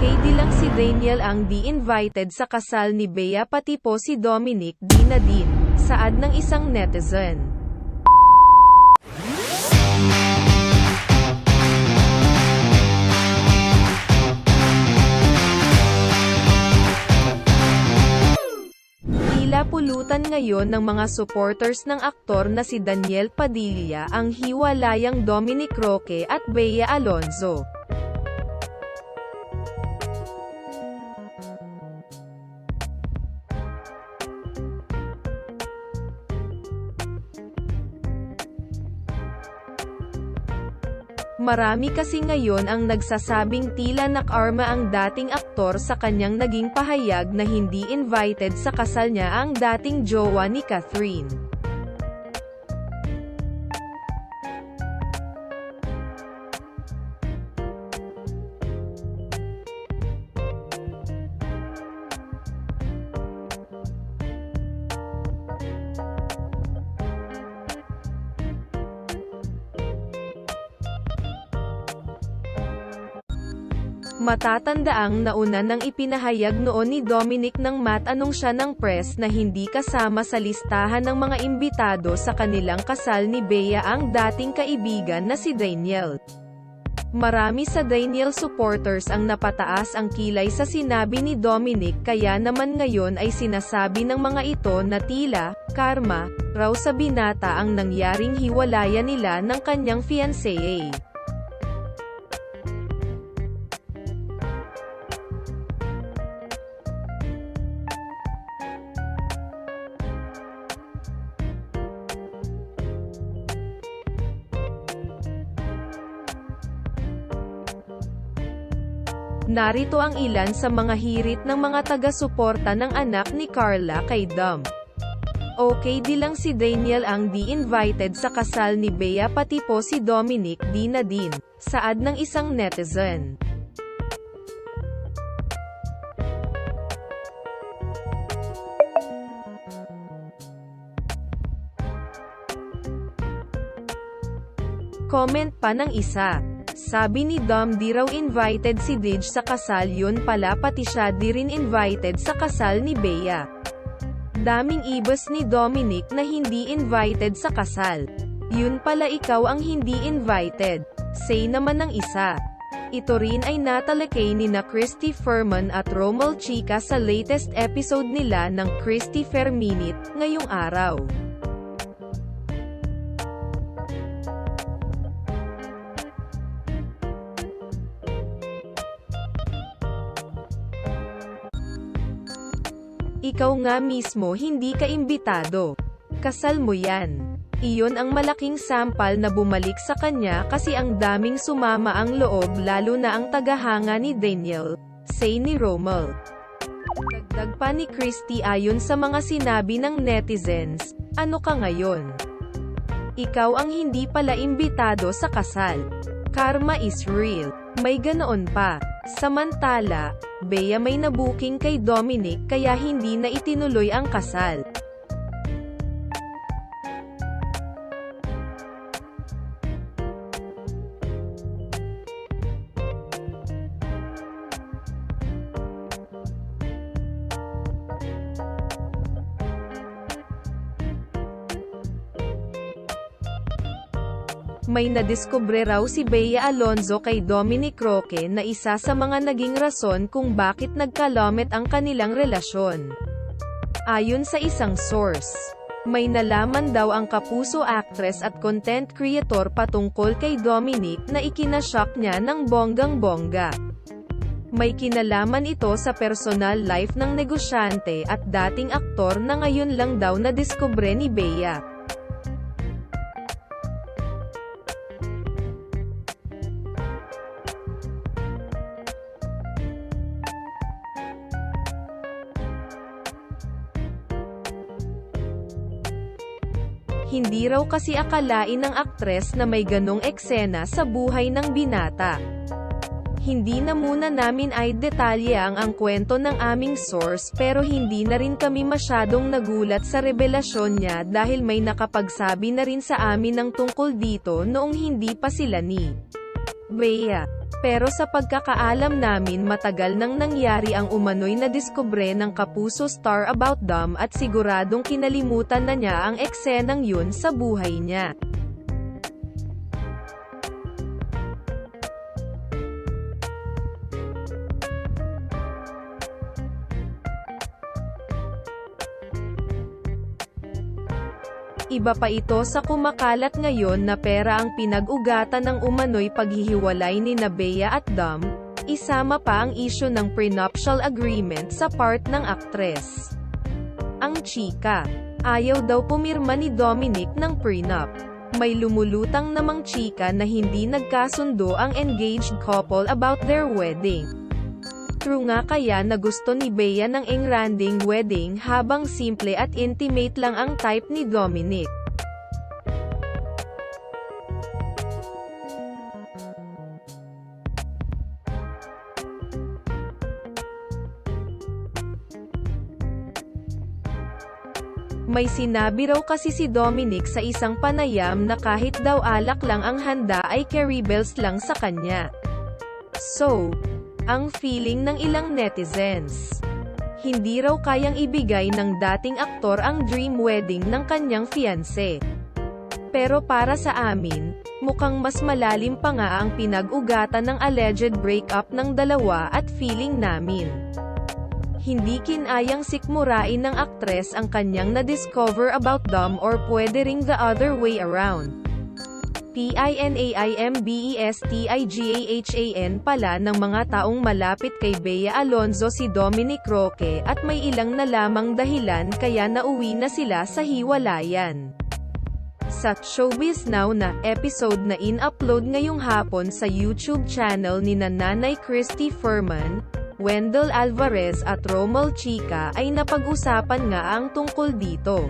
Okay di lang si Daniel ang di-invited sa kasal ni Bea pati po si Dominic di na din, saad ng isang netizen. Tila pulutan ngayon ng mga supporters ng aktor na si Daniel Padilla ang hiwalayang Dominic Roque at Bea Alonzo. Marami kasi ngayon ang nagsasabing tila nakarma ang dating aktor sa kanyang naging pahayag na hindi invited sa kasal niya ang dating jowa ni Catherine. Matatandaang nauna nang ipinahayag noon ni Dominic nang matanong siya ng press na hindi kasama sa listahan ng mga imbitado sa kanilang kasal ni Bea ang dating kaibigan na si Daniel. Marami sa Daniel supporters ang napataas ang kilay sa sinabi ni Dominic kaya naman ngayon ay sinasabi ng mga ito na tila, karma, raw sa binata ang nangyaring hiwalayan nila ng kanyang fiancé. Narito ang ilan sa mga hirit ng mga taga-suporta ng anak ni Carla kay Dom. Okay di lang si Daniel ang di-invited sa kasal ni Bea pati po si Dominic di na din, saad ng isang netizen. Comment pa ng isa. Sabi ni Dom di raw invited si Dij sa kasal, yun pala pati siya di rin invited sa kasal ni Bea. Daming ibas ni Dominic na hindi invited sa kasal. Yun pala ikaw ang hindi invited, say naman ng isa. Ito rin ay natalakay ni na Christy Ferman at Romel Chica sa latest episode nila ng Christy Ferminit, ngayong araw. Ikaw nga mismo hindi ka imbitado. Kasal mo yan. Iyon ang malaking sampal na bumalik sa kanya kasi ang daming sumama ang loob lalo na ang tagahanga ni Daniel, say ni Romel. Dagdag pa ni Christy ayon sa mga sinabi ng netizens, ano ka ngayon? Ikaw ang hindi pala imbitado sa kasal. Karma is real. May ganoon pa. Samantala, Bea may nabuking kay Dominic kaya hindi na itinuloy ang kasal. May nadiskubre raw si Bea Alonzo kay Dominic Roque na isa sa mga naging rason kung bakit nagkalamet ang kanilang relasyon. Ayon sa isang source, may nalaman daw ang kapuso actress at content creator patungkol kay Dominic na ikinashock niya ng bonggang-bongga. May kinalaman ito sa personal life ng negosyante at dating aktor na ngayon lang daw nadiskubre ni Bea. Hindi raw kasi akalain ng aktres na may ganong eksena sa buhay ng binata. Hindi na muna namin ay detalye ang kwento ng aming source pero hindi na rin kami masyadong nagulat sa revelasyon niya dahil may nakapagsabi na rin sa amin ng tungkol dito noong hindi pa sila ni Bea. Pero sa pagkakaalam namin matagal nang nangyari ang umano'y nadiskubre ng Kapuso star about Dom at siguradong kinalimutan na niya ang eksenang yun sa buhay niya. Iba pa ito sa kumakalat ngayon na pera ang pinag-ugatan ng umano'y paghihiwalay ni Bea at Dom, isama pa ang isyu ng prenuptial agreement sa part ng aktres. Ang chika, ayaw daw pumirma ni Dominic ng prenup. May lumulutang namang chika na hindi nagkasundo ang engaged couple about their wedding. True nga kaya na gusto ni Bea ng engranding wedding habang simple at intimate lang ang type ni Dominic. May sinabi raw kasi si Dominic sa isang panayam na kahit daw alak lang ang handa ay caribels lang sa kanya. So, ang feeling ng ilang netizens, hindi raw kayang ibigay ng dating aktor ang dream wedding ng kanyang fiancé. Pero para sa amin, mukhang mas malalim pa nga ang pinag-ugatan ng alleged breakup ng dalawa at feeling namin, hindi kinayang sikmurain ng aktres ang kanyang na-discover about Dom or pwede ring the other way around. PINAIMBESTIGAHAN pala ng mga taong malapit kay Bea Alonzo si Dominic Roque at may ilang na lamang dahilan kaya nauwi na sila sa hiwalayan. Sa Showbiz Now na episode na in-upload ngayong hapon sa YouTube channel ni Nanay Christy Furman, Wendell Alvarez at Romel Chica ay napag-usapan nga ang tungkol dito.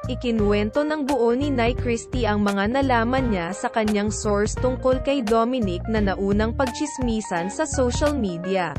Ikinuwento ng buo ni Nay Christy ang mga nalaman niya sa kanyang source tungkol kay Dominic na naunang pagtsismisan sa social media.